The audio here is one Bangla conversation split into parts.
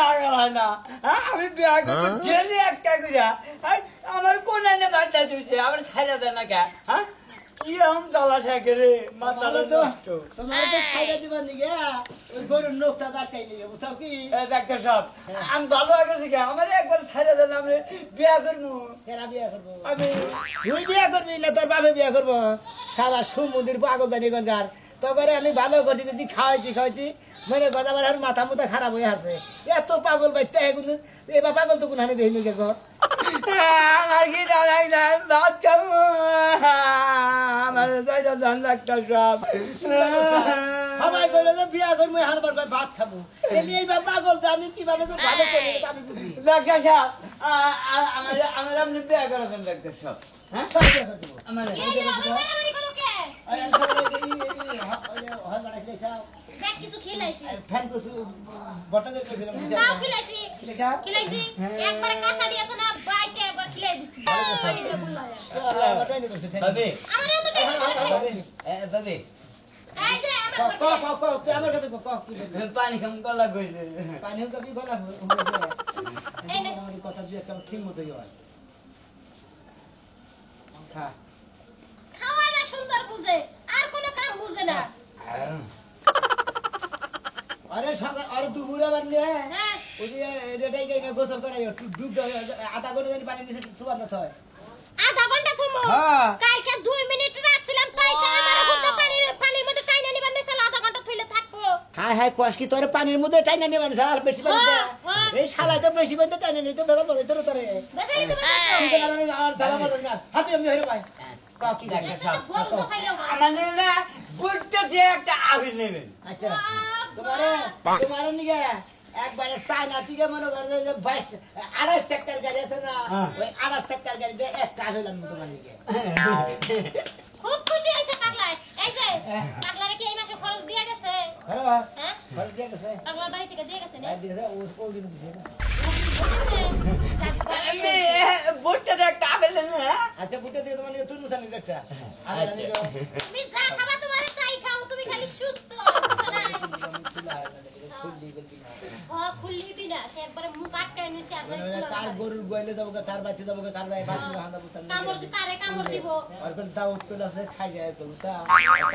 বিয়া করা না আমি বিয়া করবো ডেলি একটা করিয়া আমার কোন এনে বাদ দিয়েছে আমার ছাইরা দেয় না কে হ্যাঁ কিরম জ্বালা থাকে রে মাথা নষ্ট তোমার তো ছাইরা দিবার নিগে ওই গরুর নখটা দাঁড়াই নিগে বুঝাও কি ডাক্তার সাহেব আমি ভালো হয়ে গেছি কে আমার একবার ছাইরা দেন আমি বিয়া করবো কেনা বিয়া করবো আমি তুই বিয়া করবি না তোর বাপে বিয়া করবো সারা সমুদ্রের পাগল জানি এখানকার তখন আমি ভালো করছি কিন্তু খাওয়াইছি মনে কথা আমার আর মাথা মুথা খারাপ হয়ে আছে এত পাগল বাইতে কিন্তু এবার পাগল তো কোনখানে দেখিনি কে আমার কি দাঁড়াই যান ভাত খাবো আমার যাইটা যান ডাক্তার সাহেব সবাই বলে যে বিয়া করবো হারবার ভাত খাবো এইবার পাগল তো আমি কিভাবে তো ভালো করি আমি বুঝি ডাক্তার সাহেব আমার আপনি বিয়ে করে দেন ডাক্তার সাহেব হ্যাঁ আমার কিছু খিলাইছি ফ্যান কিছু বর্তমানে কইছিলাম নাও খিলাইছি খিলাইছি একবারে কাঁচাড়ি আছে না বাইটে একবার খিলাই দিছি আল্লাহ বাটাই নি করছে দাদি আমারও তো দাদি এই যে আমার কাছে পানি খাম গলা গইছে পানি কবি গলা আমার কথা দিয়ে একটা ঠিক মতোই হয় খা খাওয়াটা সুন্দর বুঝে আর কোনো কাম বুঝে না আরে সকাল আরে দুপুরে আবার নে হ্যাঁ ওই যে এটাই গাইনা গোসল করাই ডুব আধা ঘন্টা ধরে পানি নিচে সুবাদ না হয় আধা ঘন্টা তুমি হ্যাঁ কালকে 2 মিনিট রাখছিলাম তাই তো আমার ঘন্টা পানির মধ্যে টাইনা নিবার নিছিল আধা ঘন্টা থইলে থাকবো হ্যাঁ হ্যাঁ কষ্ট কি তোর পানির মধ্যে টাইনা নিয়ে মানুষ আর বেশি পানি এই শালা তো বেশি পানি টাইনা নিতে বেদা বলে তোর তোরে বেজালি তো ঠিক আছে আর জ্বালা মারো না হাতে আমি হেরে ভাই কি ডাক্তার সাহেব গরু সকাইলে আমার না বুটটা দিয়ে একটা আবিল নেবেন আচ্ছা তোমার নিগে একবারে চায়না থেকে মনে করে যে 28 সেক্টর গাড়ি আছে না ওই 28 সেক্টর গাড়ি দিয়ে একটা আবেলাম তোমার নিগে খুব খুশি হইছে পাগলায় এই যে পাগলারে কি এই মাসে খরচ দিয়া গেছে খরচ হ্যাঁ খরচ দিয়ে গেছে পাগলার বাড়ি থেকে দিয়ে গেছে না দিছে ও দিন দিছে আমি বুটটা দিয়ে একটা আবিল নেবেন হ্যাঁ আচ্ছা বুটে দিয়ে তোমার নিগে তুরমুজ আনি একটা তুমি যা খাবা তোমারে তাই খাও তুমি খালি সুস্থ খুললি বিনা সে একবারে মুখ আটকায় নিছে আর কার গরুর গোয়ালে যাবো কার বাড়িতে যাবো কার যায় বাড়ি হাঁদা বুতান কামড় তারে কামড় দিব আর কোন দাউত কোন আছে খাই যায় কোন তা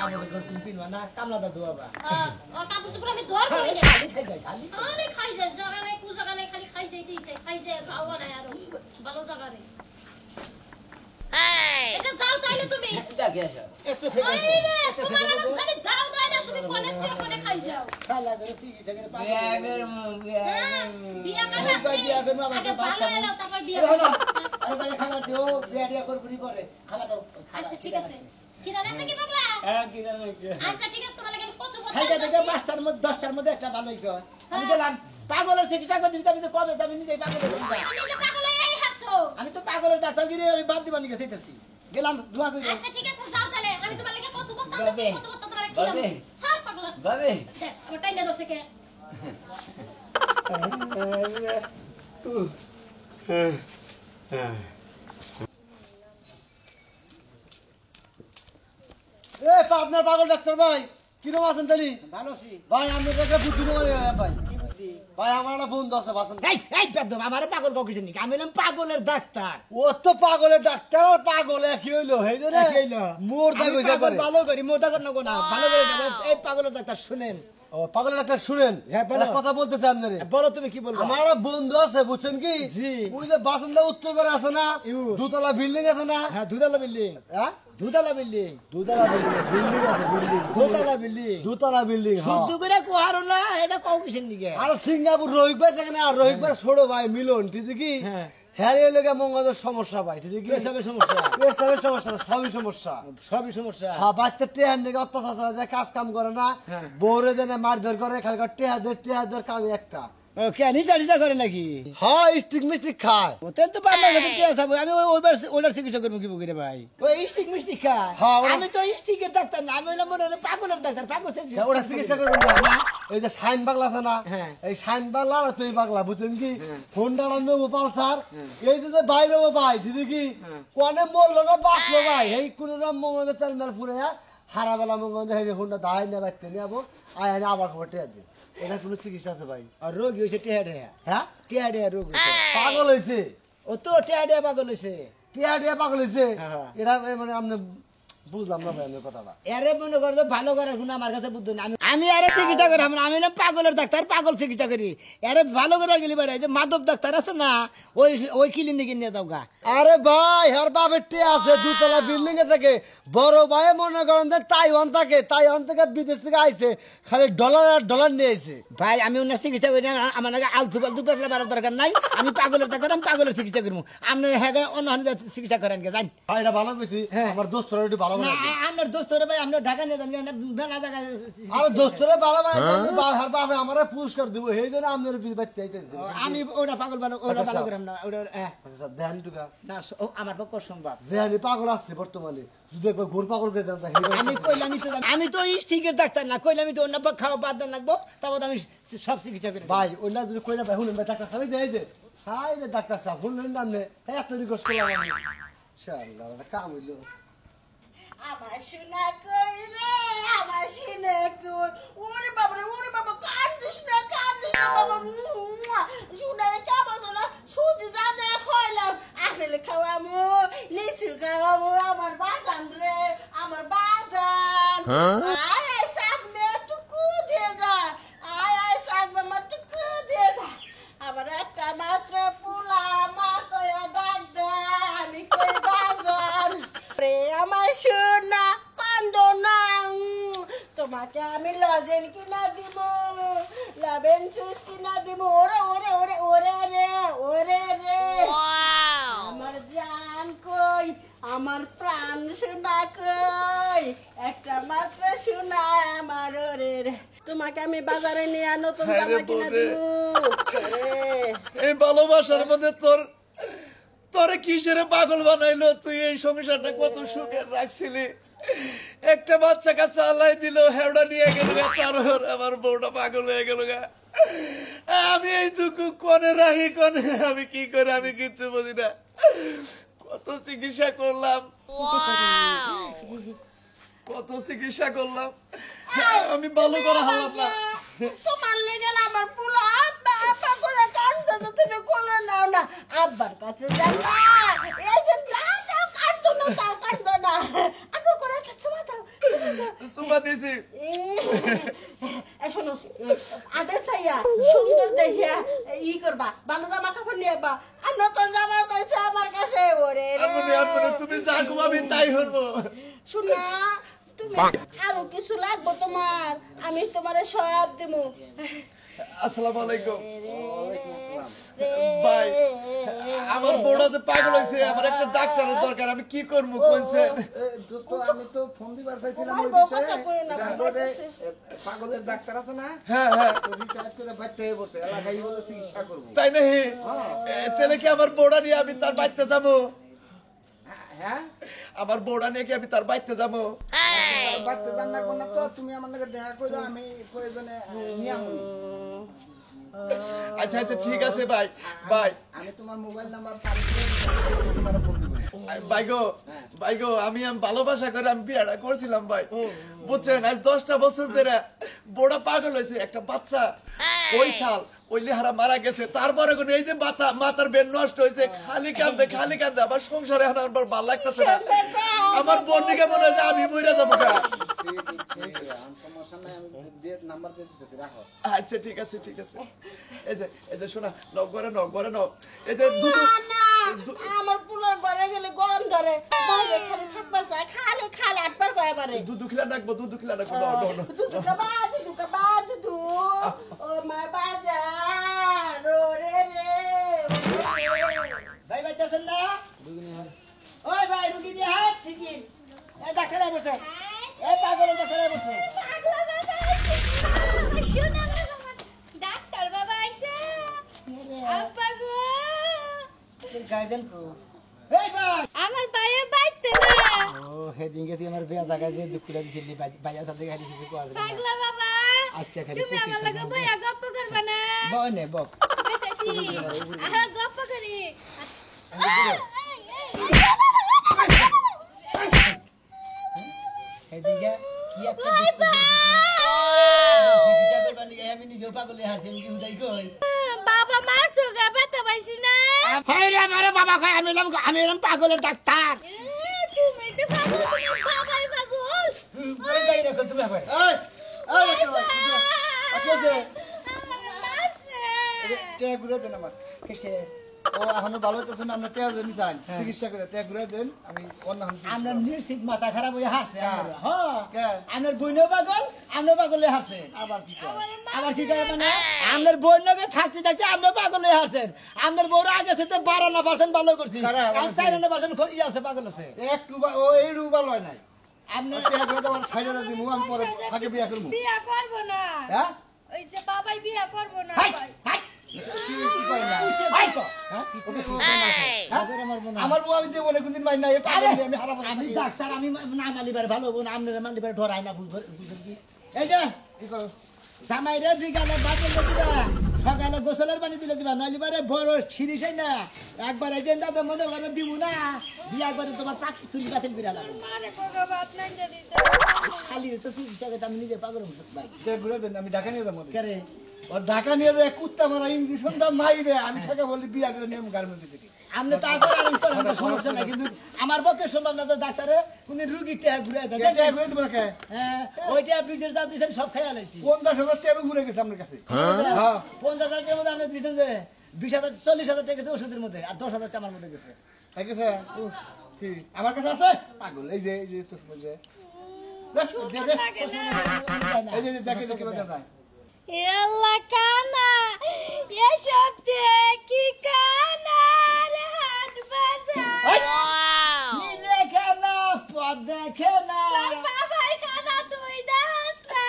কামড় কোন পিনবা না কামলা দা দুয়াবা আর কাপড় সুপুর আমি ধর করি না খালি খাই যায় খালি আরে খাই যায় জায়গা নাই কু জায়গা নাই খালি খাই যাই দিতে খাই যায় খাওয়া নাই আর ভালো জায়গা রে এটা যাও তাইলে তুমি ডাক্তার সাহেব এত ফেলে তোমার আমি জানি দাও দাও না তুমি কলেজ থেকে কোনে খাই যাও খালা করে সিগি থেকে পানি বিয়া করলে বিয়া করব আমার আগে ভালো এলো তারপর বিয়া আরে বলে খাবার দিও বিয়া করবি পরে খাবার দাও আচ্ছা ঠিক আছে কি জানেন কি বাবা হ্যাঁ কি জানেন আচ্ছা ঠিক আছে তোমার লাগে কসু খাই দেখে 5টার মধ্যে 10টার মধ্যে একটা ভালোই কর আমি গেলাম পাগলের চিকিৎসা করতে আমি তো কমে দামি নিজেই পাগল হয়ে তুমি যে পাগল হয়ে হাসছো আমি তো পাগলের ডাক্তারগিরি আমি বাদ দিবানি গেছি গেলাম ধোয়া কইরা আচ্ছা ঠিক আছে যাও তাহলে আমি তোমার লাগে কসু করতাম কসু করতে তোমার কি বাবে সর পাগল বাবে দেখ আমার টাইনা দছে কে আপনার পাগল ডাক্তার ভাই কিরকম আছেন তালি ভালো আছি ভাই আমি একটা বুদ্ধি ভাই কি বুদ্ধি ভাই আমার একটা বন্ধু আছে বাসন এই বেদম আমারে পাগল কইছেন নাকি আমি হলাম পাগলের ডাক্তার ও তো পাগলের ডাক্তার আর পাগল কি হইলো হেই রে কি হইলো? মোর দাগ আমি হইছে পাগল করে ভালো করি মোটা কর না গো না ভালো করে এই পাগলের ডাক্তার শুনেন ও পাগলের ডাক্তার শুনেন হ্যাঁ, বলো। একটা কথা বলতেছে আপনারে বলো তুমি কি বলবো আমার একটা বন্ধু আছে বুঝছেন কি জি। ওই যে বাসনদা উত্তর পারে আছে না ইউজ। দুতলা বিল্ডিং আছে না হ্যাঁ দুতলা বিল্ডিং হ্যাঁ দুতলা বিল্ডিং দুতলা বিল্ডিং আছে বিল্ডিং দোতলা বিল্ডিং দুতলা বিল্ডিং শুদ্ধ করে কোহারো না এটা কও কিসের নিকে আর সিঙ্গাপুর রোহিত ভাই থাকে না রোহিত ভাই ছোট ভাই মিলন ঠিক কি হ্যাঁ। হ্যাঁ লোকে মঙ্গলের সমস্যা পাই ঠিক কি পেশাবের সমস্যা পেশাবের সমস্যা না সবই সমস্যা সবই সমস্যা হ্যাঁ বাচ্চা টেহার দিকে অত্যাচার যায় কাজ কাম করে না হ্যাঁ। বউরে দেনে মারধর করে খালি টেহাদের কাম একটা ও কে নিচা নিচা করে নাকি হ্যাঁ স্টিক মিস্টিক খায় হোটেল তো পাবনা গেছে কে আছে আমি ওইবার চিকিৎসা করবো কি বকিরে ভাই ওই স্টিক মিষ্টি খা হ্যাঁ, আমি তো স্টিকের ডাক্তার না আমি হলাম মনে হয় পাগলের ডাক্তার পাগল ওরা চিকিৎসা করবেন না এই যে শাইন পাগলা আছে না হ্যাঁ। এই শাইন পাগলা আর তুই পাগলা বুঝছেন কি ফোনটা নেবো পালসার এই যে ভাই নেবো ভাই ঠিক কি কনে মরলো না বাঁচলো ভাই এই কোন রকম মঙ্গল তেল মেল ফুরে হারা বেলা মঙ্গল এই ফোনটা দাঁড়াই না বাইতে নিয়ে আবার খবর টেয়া দিই এটা কোনো চিকিৎসা আছে ভাই? আর রোগী হয়েছে টেহা টেহা হ্যাঁ, টেহা টেহা রোগ হয়েছে পাগল হয়েছে, ও তো টেহা টেহা পাগল হয়েছে টিয়া টিয়া পাগল হয়েছে। হ্যাঁ। এটা মানে আপনি বুঝলাম না ভাই আমি কথাটা। এরে মনে করো ভালো করার গুণ আমার কাছে বুদ্ধ না আমি আরে চিকিৎসা করি আমি না পাগলের ডাক্তার পাগল চিকিৎসা করি এরে ভালো করে গেলি পারে যে মাধব ডাক্তার আছে না ওই ওই ক্লিনিকে নিয়ে যাও গা আরে ভাই আর বাপের টিয়া আছে দুতলা বিল্ডিং এ থাকে, বড় ভাই মনে করেন যে তাইওয়ান থাকে, তাইওয়ান থেকে বিদেশ থেকে আইছে, খালি ডলার আর ডলার নিয়ে আইছে। ভাই আমি ওনার চিকিৎসা করি না আমার নাকি আলতু পালতু পেছলা বাড়ার দরকার নাই আমি পাগলের ডাক্তার আমি পাগলের চিকিৎসা করবো আপনি হ্যাঁ অন্য চিকিৎসা করেন গে জান ভাই এটা ভালো কইছি, আমার দোস্তরা একটু ভালো না লাগে। আপনার দোস্তরে ভাই আপনি ঢাকা নিয়ে যান মেলা জায়গায় আরে দোস্তরা ভালো লাগে, আর বাপে আমারে পুরস্কার দিব, এই জন্য আপনার বাচ্চা আইতেছে। আমি ওটা পাগল ভালো ওটা ভালো করাম না ওটা আচ্ছা দেন টুকা না আমার পক্ষে সম্ভব যে আমি পাগল আছে বর্তমানে, যদি একবার ঘোর পাগল করে দেন আমি কইলামই তো আমি তো স্টিকের ডাক্তার না কইলামই তো অন্য খাওয়া বাদ দেন লাগবো তারপর আমি সব চিকিৎসা করি ভাই ওইটা যদি কইনা ভাই শুনেন ভাই ডাক্তার সাহেব দেয় যে হাই রে ডাক্তার সাহেব শুনলেন না আপনি এত রিকোয়েস্ট করলাম আমি শালা কাম হইলো। আমার শোনা কই রে আমার শোনা কই ওরে বাবা কান্দিস না বাবা শোনা রে কেমন না সুজি যা দে খাইলাম আপেল খাওয়ামু লিচু খাওয়ামু আমার বাজান রে আমার বাজান আয় সামনে টুকু দিয়ে যা আয় সামনে আমার টুকু দিয়ে যা আমার একটা মাত্র পোলা মা কয়া ডাক দে আমি কই বাজান রে আমার সোনা কান্দো না তোমাকে আমি লজেন কিনা দিব লাবেন জুস কিনা দিব ওরে ওরে ওরে ওরে রে ওরে রে আমার জান কই আমার প্রাণ সোনা কই একটা মাত্র সোনা আমার ওরে রে তোমাকে আমি বাজারে নিয়ে নতুন জামা কিনা দিব এই ভালোবাসার মধ্যে তোরে কিসের পাগল বানাইলো? তুই এই সংসারটা কত সুখে রাখছিলি, একটা বাচ্চা কাচ্চা আল্লাহ দিল, হেওড়া নিয়ে গেল তার আমার বউটা পাগল হয়ে গেল গা। আমি এই দুঃখ কনে রাখি কনে আমি কি করে, আমি কিচ্ছু বুঝি না। কত চিকিৎসা করলাম, কত চিকিৎসা করলাম, আমি ভালো করে হালাম না। তোমার লেগে আমার পুরো আব্বা আব্বা করে কান্দে তো তুমি কোলে নাও না আব্বার কাছে যাবা এই যে যাও কান্দো না আদর করে চুমা দাও চুমা দিছি। এই শোনো আডে ছাইয়া সুন্দর দেখিয়া ই করবা ভালো জামা কাপড় নিয়ে বা আর নতুন জামা চাইছে আমার কাছে ওরে তুমি যা ঘুমাবি তাই হবো। শোনা তুমি আরো কিছু লাগবো তোমার আমি তোমারে সব দেবো আসসালামু আলাইকুম ভাই, আমার বড় যে পাগল হইছে, আমার একটা ডাক্তারের দরকার, আমি কি করব কইছেন? দোস্ত আমি তো ফোন দিবার চাইছিলাম ওই বিষয়ে পাগলের ডাক্তার আছে না, হ্যাঁ তো রিচার্জ করে বাইতে হয়ে বসে এলাকায় বলে চিকিৎসা করব। তাই নাকি? তাহলে কি আমার বউটা নিয়ে আমি তার বাড়িতে যাবো? হ্যাঁ আমার বউটা নিয়ে কি আমি তার বাড়িতে যাবো? বাইতে জান না কোন তো তুমি আমার লগে দেখা কইরো আমি প্রয়োজনে নিয়ে আমু। আচ্ছা আচ্ছা ঠিক আছে ভাই, ভাই আমি তোমার মোবাইল নাম্বার পারি তোমার ফোন দিব। ভাই গো আমি ভালোবাসা করে আমি বিয়েটা করছিলাম ভাই, বুঝছেন? আজ 10টা বছর ধরে বড় পাগল হয়েছে, একটা বাচ্চা ওই সাল ওই লেহারা মারা গেছে, তারপরে কোন এই যে মাথার বেন নষ্ট হয়েছে, খালি কান্দে আমার সংসারে এখন আমার ভালো লাগতেছে না, আমার বন্ধুকে মনে হয় আমি মরে যাবো। সমস্যা নাই আমি যে নাম্বার দিয়ে দিতেছি রাখো। আচ্ছা ঠিক আছে ঠিক আছে। এই যে শোনা নক করে নক এই যে আমার পুলার ঘরে গেলে গরম ধরে বাইরে খালি থাকবার চাই খালি আটবার কয় আমারে দুধ খিলা ডাকবো দুধু দুধু ও মা বাজার রে ভাই বাইতেছেন না ওই ভাই রুগী দিয়ে হাত ঠিকই এই ডাক্তার বসে এই পাগলের ডাক্তার বসে ডাক্তার বাবা আইছে আব্বা গো গার্জেন কো এই ভাই আমার ভাইয়ে বাইতে না ও হেদিন গেছি আমার বিয়া জায়গা যে দুকুড়া দিছিলি বাইয়া সাথে খালি কিছু কর পাগলা বাবা আজকে খালি তুমি আমার লগে বইয়া গপ্প করবা না বনে বক কইতাছি আহা গপ্প করি হেদিন গে কি একটা বাই বাই চিকিৎসা করবা নি আমি নিজেও পাগল হয়ে হারছি আমি কি উদাই কই বাবা মারছো গা ব্যথা পাইছি না হয় রে আমারে বাবা কয় আমি এলাম পাগলের ডাক্তার তুমি তো পাগল তোমার বাবাই পাগল বড় গাই রে তুমি হবে এই এই আছে আমারে মারছে কে ঘুরে দেন আমার কিসে ও এখনো ভালো হইতেছে না আমরা টেয়া জানি চাই চিকিৎসা করে টেয়া ঘুরে দেন আমি অন্য আমরা নিশ্চিত মাথা খারাপ হয়ে হাসছে কে? আপনার বইনও পাগল আপনিও পাগল হয়ে হাসছেন আবার কি কয় আবার কি কয় মানে আপনার বইনকে থাকতে থাকতে আপনিও পাগল হয়ে হাসছেন আপনার বউরা আগে থেকে 52% ভালো করছি কারা? আর 54% ই আছে পাগল আছে একটু ও এই রুবা লয় নাই আপনি টেয়া ঘুরে দেওয়ার ছাইড়া দিমু আমি পরে থাকে বিয়া করব বিয়া করব না হ্যাঁ ওই যে বাবাই বিয়া করব না হাই হাই কি কয় না হাই কো হ্যাঁ ওকে কি কয় না ওদের আমার বোন আমার বউ আমি যে বলে কোনদিন মাই না এই পাগল আরে দিয়ে আমি হারাবো আমি ডাক্তার আমি না মালিবার ভালো বোন আপনার মালিবার ডরাই না বুঝেন কি এই যে কি করো জামাই রে বিকালে বাতলে দিবা সকালে গোসলের পানি দিলে দিবা নালিবারে বড় ছিরিসাই না একবার এই দিন দাদা মনে করে দিব না দিয়া করে তোমার পাকিস্তানি বাতিল করে আলাম মারে কোগা ভাত নাই যদি খালি তো চিকিৎসা করতে আমি নিজে পাগল হইছি ভাই টেয়া ঘুরে দেন আমি ঢাকা নিয়ে যাবো কেরে ও ঢাকা নিয়ে যায় কুত্তা মারা ইঞ্জেকশন দা মাইরে আমি থেকে বলি বিয়া করে নিয়ে গার্মেন্টস থেকে আপনি তো আগে আরাম করেন কোনো সমস্যা নাই কিন্তু আমার পক্ষে সম্ভব না যে ডাক্তারে কোন রুগীর টেহা ঘুরে দেয় টেয়া ঘুরে দেবো না কে হ্যাঁ ওইটা বীজের যা দিয়েছেন সব খাই আলাইছি 50,000 টাকা ঘুরে গেছে আমার কাছে হ্যাঁ 50,000 টাকার মধ্যে আপনি দিতেন যে 20,000 40,000 টাকা গেছে ওষুধের মধ্যে আর 10,000 টাকা আমার মধ্যে গেছে ঠিক আছে কি আমার কাছে আছে পাগল এই যে তো বুঝে এই যে দেখে দেখে যায় এল্লা কানা এসব কি কানা রে হাত বাজা নিজে খেলা পদ দেখে না তোর বাবাই কানা তুই দেখাস না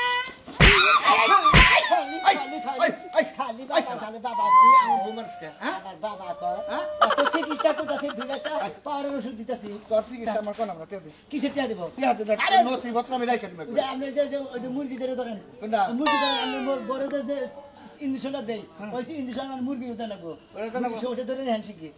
খালি বাবা আমার বউ মানুষ কে হ্যাঁ আমার বাবা কয় এত চিকিৎসা করতেছি দুইটা পাওয়ারের ওষুধ দিতেছি তোর চিকিৎসা আমার কোন আমরা তে দে কিসের টিয়া দিব কি হাতে দেখ নতি বত্র আমি রাইখা দিমু যে আপনি যে ওই যে মুরগি ধরে ধরেন কোনটা? মুরগি ধরে আপনি বড় যে ইঞ্জেকশনটা দেই ওই ইঞ্জেকশন আর মুরগি উঠে নেবো ওটা তো নেবো। ওষুধ ধরে নেন শিখি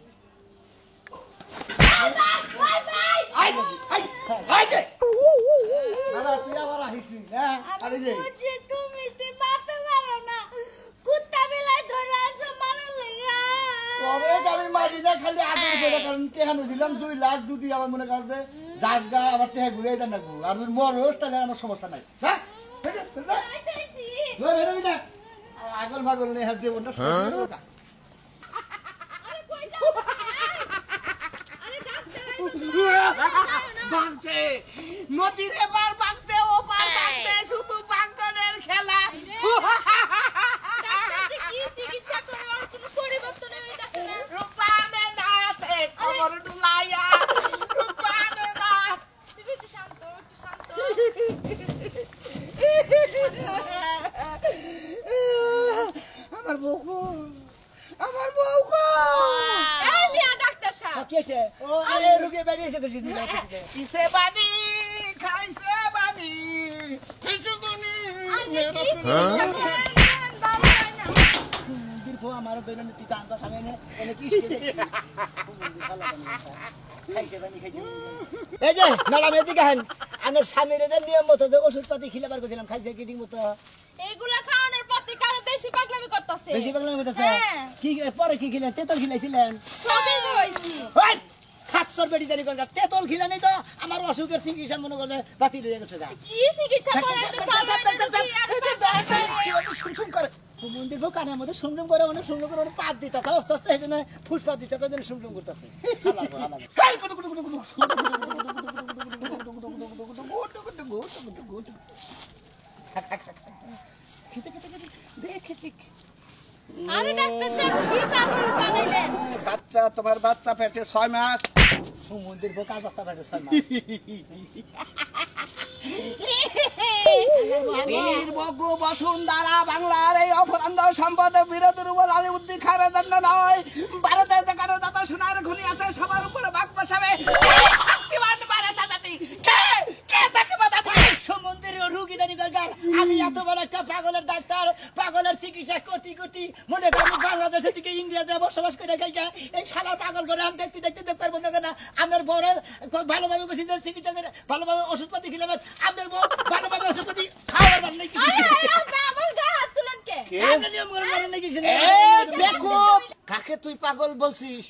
আলা তুই আবার আহিছি হ্যাঁ আরে যে বুঝছি তুমি মারতে পারো না কুত্তা বিলাই ধরে আছো মারার লাগা তবে আমি মারি না খালি আদর করে কারণ কেন দিলাম 2 লাখ যদি আমার মনে কাজ দে দাস গা আবার টেহা ঘুরে দেন না গো আর যদি মরস তাহলে আমার সমস্যা নাই হ্যাঁ ঠিক আছে আইতাছি ধর হেরে বিটা আগল ভাগল নেই হাত দেব না আরে কই যাও আরে ডাক্তার বাঁচছে নদীর এবার বাঁচতে ও পার বাঁচতে শুধু বাঙ্গনের খেলা ডাক্তার যে কি চিকিৎসা করে আর কোনো পরিবর্তন হইতাছে না রূপানে নাচে কবর ডুলাইয়া রূপানে নাচ তুমি একটু শান্ত আমার বউকো আমার বউকো এই মিয়া ডাক্তার সাহেব কেছে ও আরে রুগে বেরিয়েছে তো জিনি কিসে বানি খাইছে বানি কিছু বানি আপনি কি চিকিৎসা করেন ভালো হয় না দিরফো আমার দৈনন্দিন টিকা আনবা সামনে এনে কি খাইছে বানি খাইছে এই যে ম্যাডাম এদিকে হেন আমার স্বামীর যে নিয়ম মতো যে ওষুধপাতি খিলাবার কইছিলাম খাইছে কি ঠিক মতো এগুলা খাওয়ানোর প্রতি কারো বেশি পাগলামি করতেছে বেশি পাগলামি করতেছে হ্যাঁ। কি পরে কি খিলেন তেতল খিলাইছিলেন সবই হইছি ওই খাচ্চর বেটি জানি কোনটা তেতল খিলা নেই তো আমার অসুখের চিকিৎসা মনে করে বাতিল হয়ে গেছে যা কি চিকিৎসা করেন শুনশুন করে মন্দির ভোগ কানের মধ্যে শুনলুম করে অনেক শুনলুম করে অনেক পাত দিতেছে আস্তে আস্তে হেঁটে নয় ফুসপাত দিতেছে যেন শুনলুম করতেছে আরে ডাক্তার সাহেব কি পাগল বানাইলেন বাচ্চা তোমার বাচ্চা পেটে 6 মাস মন্দির ভোগ কাজ বাস্তা পাঠে ছয় মাস বীর বগু বসুন্ধরা বাংলার এই অপরান্ধ সম্পদ বিরোধীর উপর আলিউদ্দিন খানের দণ্ড নয় ভারতের যেখানে দাতা সোনার খুলি আছে সবার উপরে বাঘ বসাবে শক্তিমান ভারত জাতি কে তাকে বাধা সমুদ্রের রুগী জানি গলগার আমি এত বড় একটা পাগলের ডাক্তার পাগলের চিকিৎসা করতে করতে মনে করি আমি বাংলাদেশ থেকে ইন্ডিয়া যাব বসবাস করে গাইকা এই শালা পাগল করে আমি দেখতে দেখতে পারবো না আপনার বড় ভালোভাবে গেছি যে চিকিৎসা করে ভালোভাবে ওষুধপাতি খেলাম আপনার বউ ভালোভাবে ওষুধপাতি খাওয়ার বার নেই আরে আপনি আমার গায়ে হাত তুলেন কে আমরা নিয়ম করে মারা লাগি দেখো কাকে তুই পাগল বলছিস?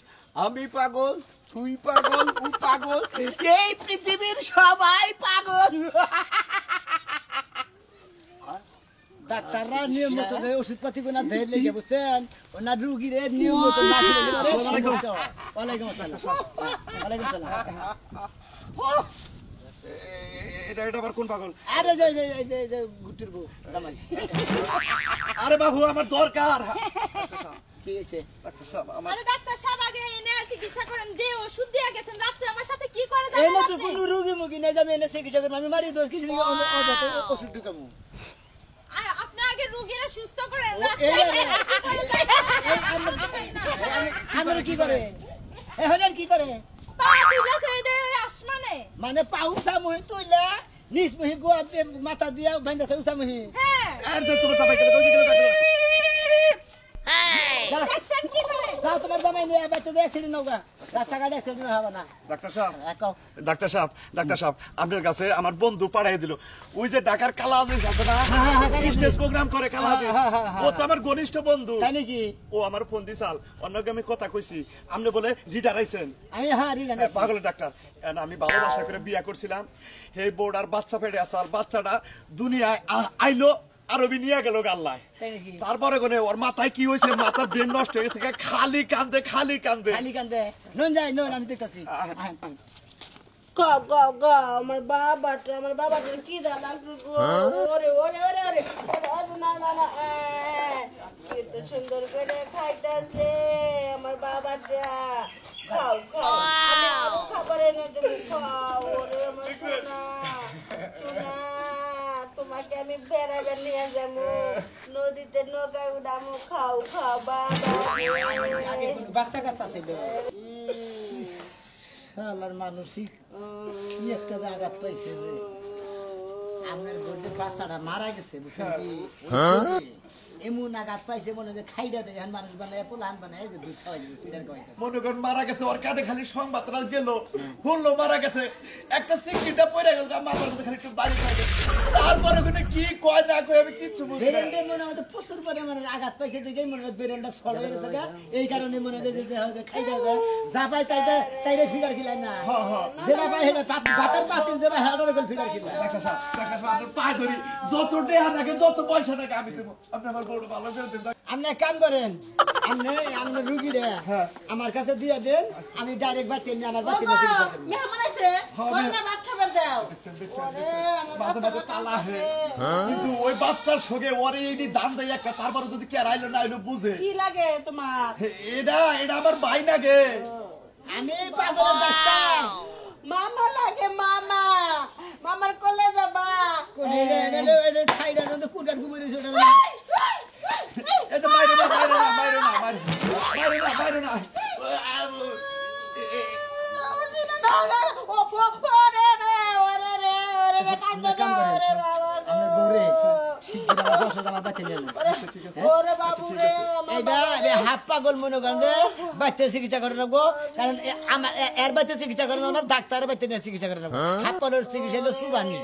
আমি পাগল, তুই পাগল, ও পাগল, এই পৃথিবীর সবাই পাগল। ডাক্তাররা নিয়ম মতো ওষুধ পাতি কোনা ধরে লেগে বুঝছেন ওনা রুগীর নিয়ম মতো না খেলে ওয়ালাইকুম আসসালাম ওয়ালাইকুম আসসালাম এটা আবার কোন পাগল? আরে যে গুটির বউ জামাই আরে বাবু আমার দরকার। কি হইছে ডাক্তার সাহেব আমার আরে ডাক্তার সাহেব আগে এনে চিকিৎসা করেন, যে ওষুধ দিয়ে গেছেন রাত্রে আমার সাথে কি করে এই জানেন না তো আপনি? কোন রোগী মুগী নাই যাবে এনে চিকিৎসা করব আমি মারি দোষ কিছু নিয়ে ওষুধ ঢুকাবো আর আপনি আগে রোগীরা সুস্থ করেন আমরা কি করে এ হলেন কি করে পা তুলে ছেড়ে দেয় ওই আসমানে। মানে পাউসা মুহি তুইলা নিস মুহি গোয়াতে মাথা দিয়া ভাঙ্গা উসা মুহি হ্যাঁ আর তো তোমার দাবাই গেল কই গেল দেখছেন কি করে? যাও তোমার জামাই নিয়ে বাইতে দিয়ে অ্যাক্সিডেন্ট হোক রাস্তাঘাটে অ্যাক্সিডেন্ট হবে না ডাক্তার সাহেব একাও ডাক্তার সাহেব আপনার কাছে আমার বন্ধু পাঠিয়ে দিল ওই যে ঢাকার কালা আজিজ আছে না স্টেজ প্রোগ্রাম করে কালা আজিজ ও তো আমার ঘনিষ্ঠ বন্ধু তাই নাকি ও আমার ফোন দিছাল অন্যকে আমি কথা কইছি আপনি বলে রিডার আইছেন আমি রিডান পাগলের ডাক্তার আমি ভালোবাসা করে বিয়া করছিলাম এই বোর্ড আর বাচ্চা পেটে আছে আর বাচ্চাটা দুনিয়ায় আইলো আরবি নিয়ে গেল গাল্লায় তাই নাকি তারপরে কোনে ওর মাথায় কি হয়েছে মাথার ব্রেন নষ্ট হয়ে গেছে খালি কান্দে খালি কান্দে নুন যাই নুন আমি দেখতাছি আমার বাবাটা কি লাগছে গো ওরে ওরে ওরে ওরে না না না কত সুন্দর করে খাইতেছে আমার বাবাটা খাও খাও আমি আরো খাবার এনে দেবো খাও ওরে আমার সোনা সোনা তোমাকে আমি বেড়াবে নিয়ে যাবো নদীতে নৌকায় উঠামো খাও খাও বাবা আগে কোনো বাচ্চা কাচ্চা ছিল শালার মানসিক কি একটা আঘাত পাইছে যে আপনার গড়ে বাচ্চাটা মারা গেছে বুঝছেন কি এমন আঘাত পাইছে মনে হয় যে খাইডা দেয় এখন মানুষ বানায় পোলান বানায় যে দুধ খাওয়াই দিবে ফিডার খাওয়াইতেছে মনে করেন মারা গেছে ওর কাঁধে খালি সংবাদটা গেল বললো মারা গেছে একটা সিকিটা পড়ে গেল মাথার মধ্যে খালি একটু বাড়ি খাইছে তারপরে ওখানে কি কয় না কয় আমি কিচ্ছু বুঝি না বেরেন্ডে মনে হয় প্রচুর পরিমাণে আঘাত পাইছে দেখেই মনে হয় বেরেন্ডা সর হয়ে গেছে গা। এই কারণে মনে হয় যে খাইডা দেয় যা পাই তাইরে ফিডার খিলাই না যেটা পাই সেটা ভাতের পাতিল দেবা হেডারে গেল ফিডার খিলাই ডাক্তার সাহেব আপনার পায়ে ধরি যত টাকা থাকে যত পয়সা থাকে আমি দেবো আপনি আমার বড় ভালো করে দেন আপনি এক কাম করেন আপনি রুগীরে আমার কাছে দিয়ে দেন আমি ডাইরেক্ট বাচ্চা নিয়ে আমার বাচ্চা নিয়ে চিকিৎসা করব মেহমান আছে ওরে ভাত খাবার দাও ওরে আমার মাঝে মাঝে তালা হে কিন্তু ওই বাচ্চার সঙ্গে ওরে এটি দান দেয় একটা তারপরে যদি কে আইলো না আইলো বুঝে কি লাগে তোমার এটা আমার ভাই নাগে আমি পাগলের ডাক্তার মামা লাগে মামা মামার কোলে যাবা কোনে রে খাইডা নন্দ কুরকার ঘুমিয়ে রইছে ওটা এই তো মাইরো না ও ওরে রে ওরে রে ওরে রে কান্দ না ওরে বাবা আমার বউরে শিগগির আমার বাসা আমার বাচ্চা নিয়ে ওরে বাবু রে এইটা হাফ পাগল মনে করেন যে বাচ্চা চিকিৎসা করে রাখবো কারণ আমার এর বাচ্চা চিকিৎসা করে না ডাক্তারের বাচ্চা নিয়ে চিকিৎসা করে রাখবো হাফ পাগলের চিকিৎসা হলো সুবানি